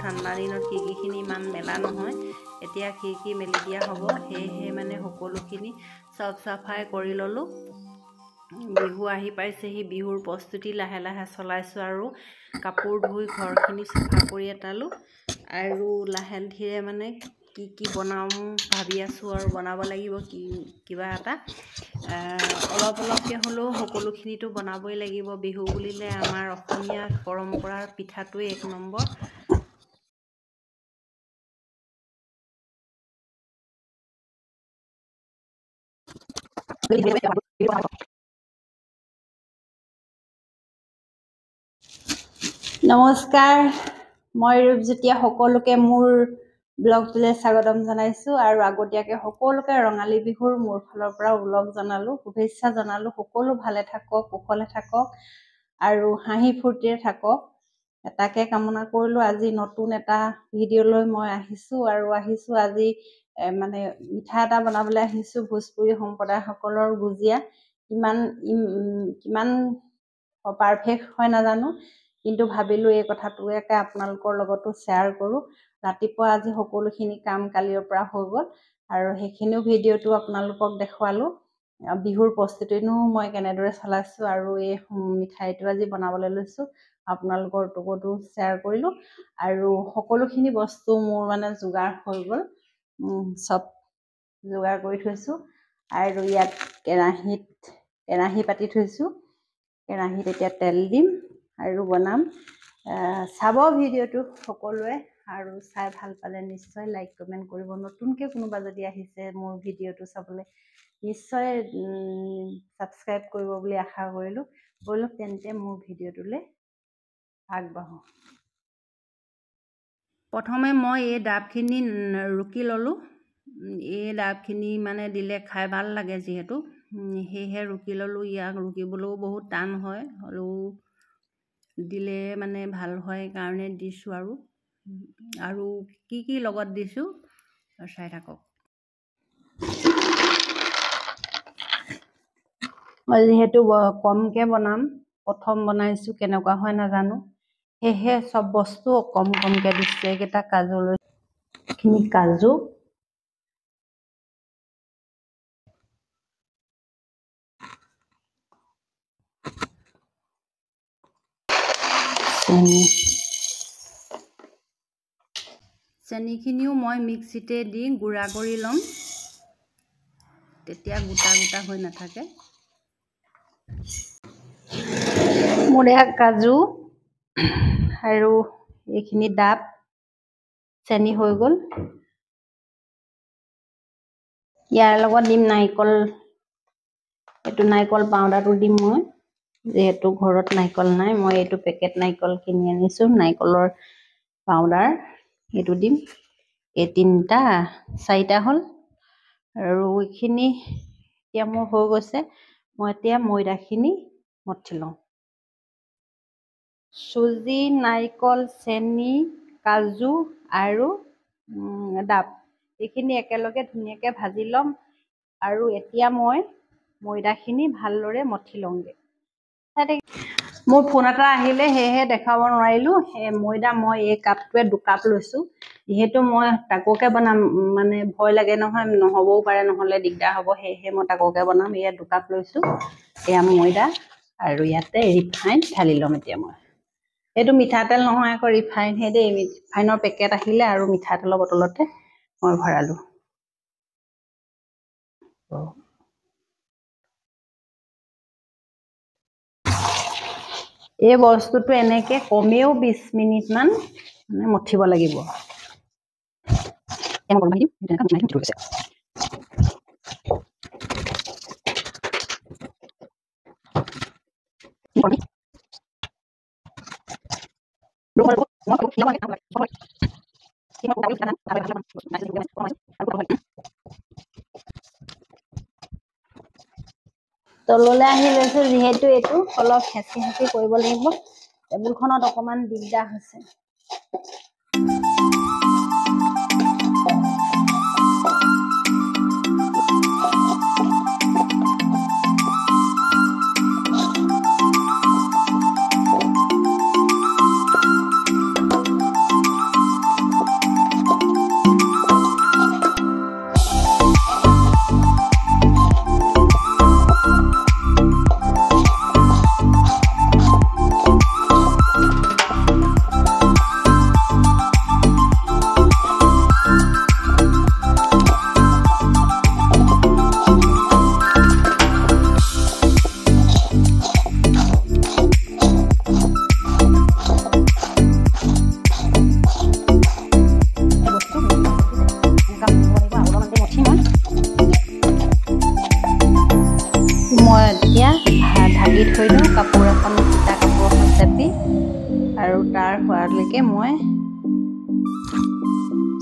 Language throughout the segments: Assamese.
ঠাণ্ডা দিনত খিৰিকিখিনি ইমান মেলা নহয়, এতিয়া খিৰিকি মেলি দিয়া হ'ব। সেয়েহে মানে সকলোখিনি চব চাফাই কৰি ল'লোঁ। বিহু আহি পাইছেহি, বিহুৰ প্ৰস্তুতি লাহে লাহে চলাইছোঁ আৰু কাপোৰ ধুই ঘৰখিনি চাফা কৰি এটালোঁ আৰু লাহে ধীৰে মানে কি বনাম ভাবি আছোঁ আৰু বনাব লাগিব কিবা এটা অলপ অলপকৈ হ'লেও সকলোখিনিতো বনাবই লাগিব। বিহু বুলিলে আমাৰ অসমীয়া পৰম্পৰাৰ পিঠাটোৱে এক নম্বৰ। নমস্কাৰ, মই ৰূপজ্যোতিয়ে সকলোকে মোৰ ব্লগটোলৈ স্বাগতম জনাইছোঁ আৰু আগতীয়াকৈ সকলোকে ৰঙালী বিহুৰ মোৰ ফালৰ পৰা ব্লগ জনালোঁ, শুভেচ্ছা জনালোঁ। সকলো ভালে থাকক, কুশলে থাকক আৰু হাঁহি ফূৰ্তিৰে থাকক, তাকে কামনা কৰিলোঁ। আজি নতুন এটা ভিডিঅ'লৈ মই আহিছোঁ আজি মানে মিঠা এটা বনাবলৈ আহিছোঁ। ভোজপুৰী সম্প্ৰদায়সকলৰ গুজিয়া কিমান পাৰফেক্ট হয় নাজানো, কিন্তু ভাবিলোঁ এই কথাটোকে আপোনালোকৰ লগতো শ্বেয়াৰ কৰোঁ। ৰাতিপুৱা আজি সকলোখিনি কাম কালিৰ পৰা হৈ গ'ল আৰু সেইখিনিও ভিডিঅ'টো আপোনালোকক দেখুৱালোঁ। বিহুৰ প্ৰস্তুতিনো মই কেনেদৰে চলাইছোঁ আৰু এই মিঠাইটো আজি বনাবলৈ লৈছোঁ আপোনালোকৰ লগতো শ্বেয়াৰ কৰিলোঁ। আৰু সকলোখিনি বস্তু মোৰ মানে যোগাৰ হৈ গ'ল, চব যোগাৰ কৰি থৈছোঁ। আৰু ইয়াত কেৰাহী পাতি থৈছোঁ। কেৰাহীত এতিয়া তেল দিম আৰু বনাম। চাব ভিডিঅ'টো সকলোৱে আৰু চাই ভাল পালে নিশ্চয় লাইক কমেণ্ট কৰিব। নতুনকৈ কোনোবা যদি আহিছে মোৰ ভিডিঅ'টো চাবলৈ নিশ্চয় ছাবস্ক্ৰাইব কৰিব বুলি আশা কৰিলোঁ। ব'লক তেন্তে মোৰ ভিডিঅ'টোলৈ আগবাঢ়োঁ। প্ৰথমে মই এই ডাবখিনি ৰুকি ল'লোঁ। এই ডাবখিনি মানে দিলে খাই ভাল লাগে যিহেতু, সেয়েহে ৰুকি ল'লোঁ। ইয়াক ৰুকিবলৈও বহুত টান হয়, হ'লেও দিলে মানে ভাল হয় কাৰণে দিছোঁ। আৰু কি লগত দিছোঁ চাই থাকক। মই যিহেতু কমকৈ বনাম, প্ৰথম বনাইছোঁ, কেনেকুৱা হয় নাজানো, সেয়েহে চব বস্তু কমকৈ দিছোঁ। এইকেইটা কাজু লৈছোঁ, এইখিনি কাজু, চেনিখিনিও মই মিক্সিতে দি গুড়া কৰি ল'ম, তেতিয়া গোটা গোটা হৈ নাথাকে। মোৰ এয়া কাজু আৰু এইখিনি ডাব, চেনি হৈ গ'ল। ইয়াৰ লগত দিম নাৰিকল, এইটো নাৰিকল পাউডাৰটো দিম মই, যিহেতু ঘৰত নাৰিকল নাই। মই এইটো পেকেট নাৰিকল কিনি আনিছোঁ, নাৰিকলৰ পাউডাৰ এইটো দিম। এই চাৰিটা হ'ল আৰু এইখিনি এতিয়া মোৰ হৈ গৈছে। মই এতিয়া ময়দাখিনি মঠি লওঁ। চুজি, নাৰিকল, চেনি, কাজু আৰু ডাব এইখিনি একেলগে ধুনীয়াকৈ ভাজি ল'ম আৰু এতিয়া মই ময়দাখিনি ভালদৰে মঠি লওঁগৈ। মোৰ ফোন এটা আহিলে হেহে দেখাব নোৱাৰিলো ময়দা মই এই কাপটোৱে 2 কাপ লৈছো যেহেতু মই টাকোকে বনাম মানে ভয় লাগে নহয় নহবও পাৰে নহলে দিগদাৰ হ'ব হেহে মই টাকোকে বনাম এই 2 কাপ লৈছো এয়া ময়দা আৰু ইয়াতে ৰিফাইন ঢালি লম এতিয়া মই এটো মিঠাতেল নহয় আকৌ ৰিফাইন হে দেই ৰিফাইনৰ পেকেট আহিলে আৰু মিঠাতেলৰ বটলতে মই ভৰালো এই বস্তুটো এনেকে কমেও 20 মিনিট মান মানে মঠিব লাগিব এম গৰম দিম এটা মিনিট মঠিব গৈছে তললৈ আহি লৈছে যেহেতু এটো অলপ হেঁচি হেঁচি কৰিব লাগিব টেবুলখনত অকমান দিগদাৰ হৈছে ঢাকি থৈ দিওঁ কাপোৰ এখন তিতা কাপোৰ এখন চেপি আৰু তাৰ হোৱালৈকে মই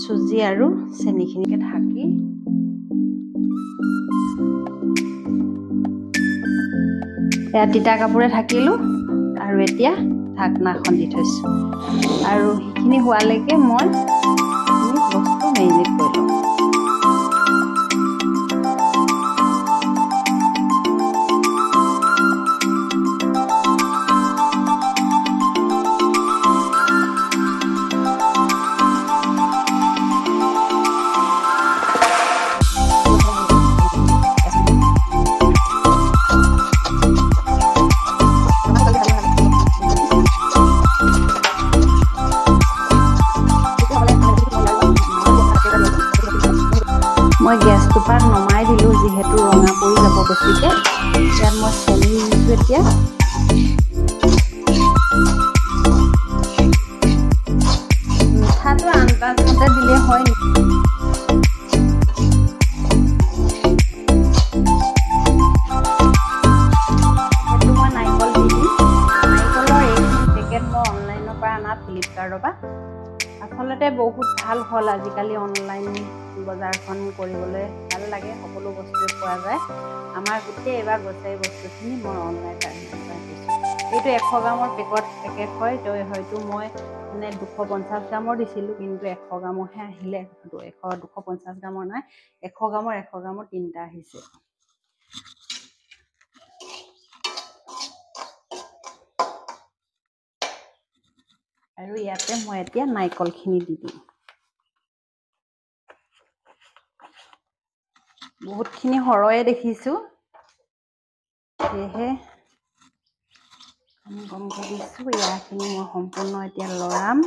সুজি আৰু চেনিখিনিকে ঢাকি এয়া তিতা কাপোৰে ঢাকিলো আৰু এতিয়া ঢাকনাখন দি থৈছো আৰু সেইখিনি হোৱালৈকে মই বস্তু মেৰিনেট কৰি লওঁ মই গেছটো পাক নমাই দিলো যেহেতু ৰঙা পৰি যাব বেছিকে ইয়াত মই চেনি দিছো এতিয়া মিঠাটো আন্দাজ মতে দিলে হয় সেইটো মই নাৰিকল দি দিম নাৰিকলৰ এইখিনি পেকেট মই অনলাইনৰ পৰা আনা ফ্লিপকাৰ্টৰ পৰা আচলতে বহুত ভাল হ'ল আজিকালি অনলাইন বজাৰখন কৰিবলৈ ভাল লাগে সকলো বস্তুৱে পোৱা যায় আমাৰ গোটেই এবাৰ গ্ৰছাৰী বস্তুখিনি মই অনলাইন দিছোঁ এইটো 100 গ্ৰামৰ পেকেট হয় হয়তো মই মানে 250 গ্ৰামৰ দিছিলোঁ কিন্তু 100 গ্ৰামৰহে আহিলে 250 গ্ৰামৰ নাই 100 গ্ৰামৰ 3টা আহিছে আৰু ইয়াতে মই এতিয়া নাৰিকলখিনি দি দিম বহুতখিনি হৰয়ে দেখিছো সেহে কমকৈ দিছো ইয়াখিনি মই সম্পূৰ্ণ এতিয়া লৰাম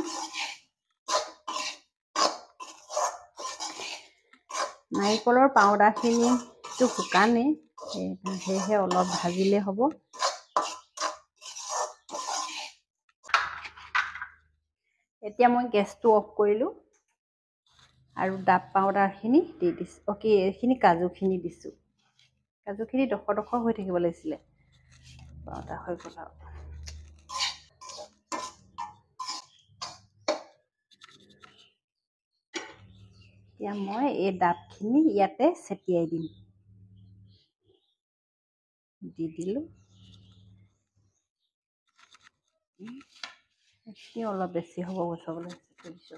নাৰিকলৰ পাউডাৰখিনিটো শুকানে সেহে অলপ ভাজিলে হ'ব এতিয়া মই গেছটো অফ কৰিলো আৰু ডাব পাউডাৰখিনি দি দিছো ওকে এইখিনি কাজুখিনি দিছো কাজুখিনি ডখৰ হৈ থাকিব লাগিছিলে পাউডাৰ হৈ গ'ল এতিয়া মই এই ডাবখিনি ইয়াতে ছটিয়াই দিম দি দিলো এইখিনি অলপ বেছি হ'ব গছবলৈ দিছো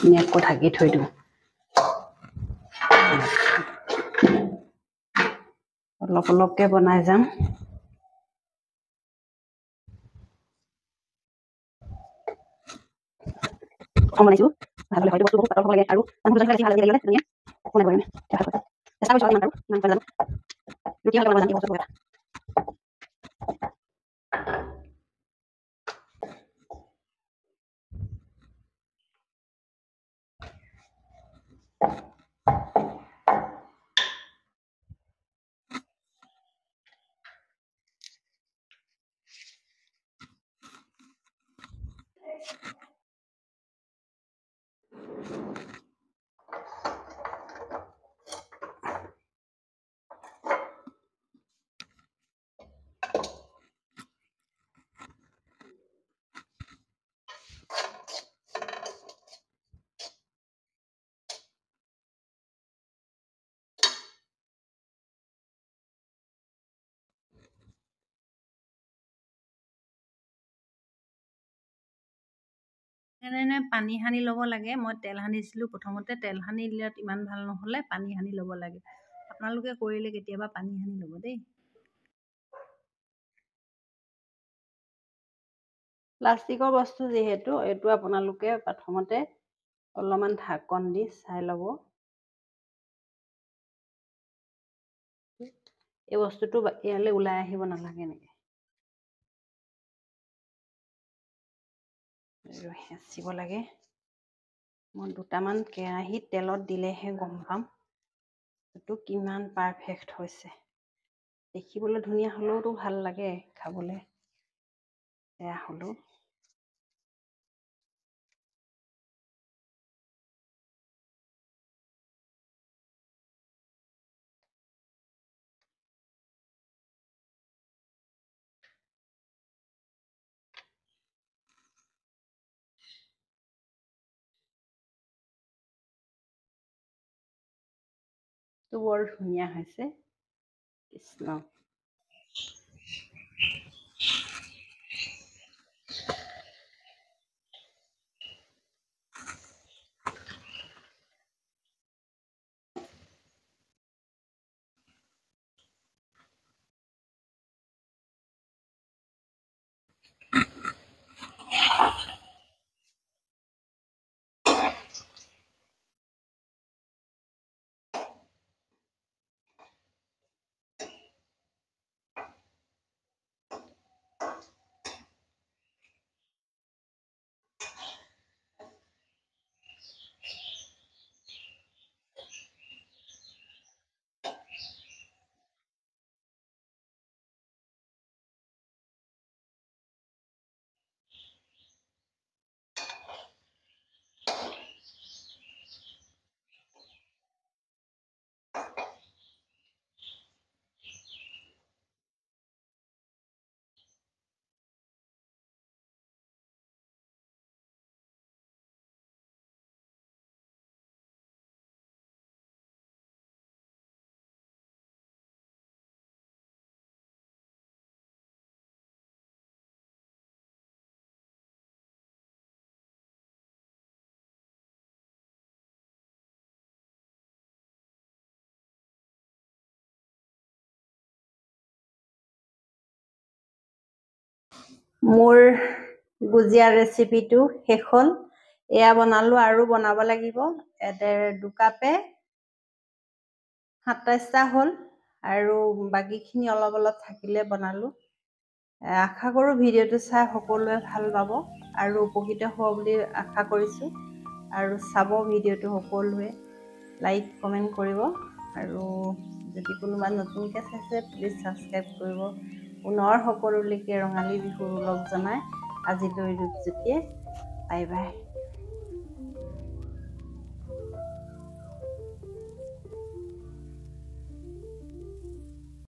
ধুনীয়াকৈ ঢাকি থৈ দিওঁ অলপ অলপকৈ বনাই যাম বনাইছোঁ ভালকৈ হয়তো বস্তু বহুত পাতল হ'ব লাগে আৰু মানুহ দুজন বেছি ভাল লাগিলে ধুনীয়া বনাব পাৰিম চেষ্টা কৰিছোঁ আৰু ইমান পাৰোঁ ইমান জানো ৰুটি হ'লে বনাব জানো বস্তু এটা এনে পানী সানি ল'ব লাগে মই তেল সানিছিলোঁ প্ৰথমতে তেল সানি দিলত ইমান ভাল নহ'লে পানী সানি ল'ব লাগে আপোনালোকে কৰিলে কেতিয়াবা পানী সানি ল'ব দেই প্লাষ্টিকৰ বস্তু যিহেতু এইটো আপোনালোকে প্ৰথমতে অলপমান ঢাকন দি চাই ল'ব এই বস্তুটো ইয়ালৈ ওলাই আহিব নালাগে এনেকৈ আৰু হেঁচিব লাগে মই দুটামান কেৰাহীত তেলত দিলেহে গম পাম এইটো কিমান পাৰফেক্ট হৈছে দেখিবলৈ ধুনীয়া হ'লেওতো ভাল লাগে খাবলৈ বেয়া হ'লেও তো বৰ ধুনীয়া হৈছে কৃষ্ণ মোৰ গুজিয়া ৰেচিপিটো শেষ হ'ল এয়া বনালোঁ আৰু বনাব লাগিব দুকাপে 27টা হ'ল আৰু বাকীখিনি অলপ অলপ থাকিলে বনালোঁ আশা কৰোঁ ভিডিঅ'টো চাই সকলোৱে ভাল পাব আৰু উপকৃত হ'ব বুলি আশা কৰিছোঁ আৰু চাব ভিডিঅ'টো সকলোৱে লাইক কমেণ্ট কৰিব আৰু যদি কোনোবা নতুনকৈ চাইছে প্লিজ ছাবস্ক্ৰাইব কৰিব পুনৰ সকলোলৈকে ৰঙালী বিহুৰ ওলগ জনাই আজিলৈ ৰূপজ্যোতিয়ে বাই বাই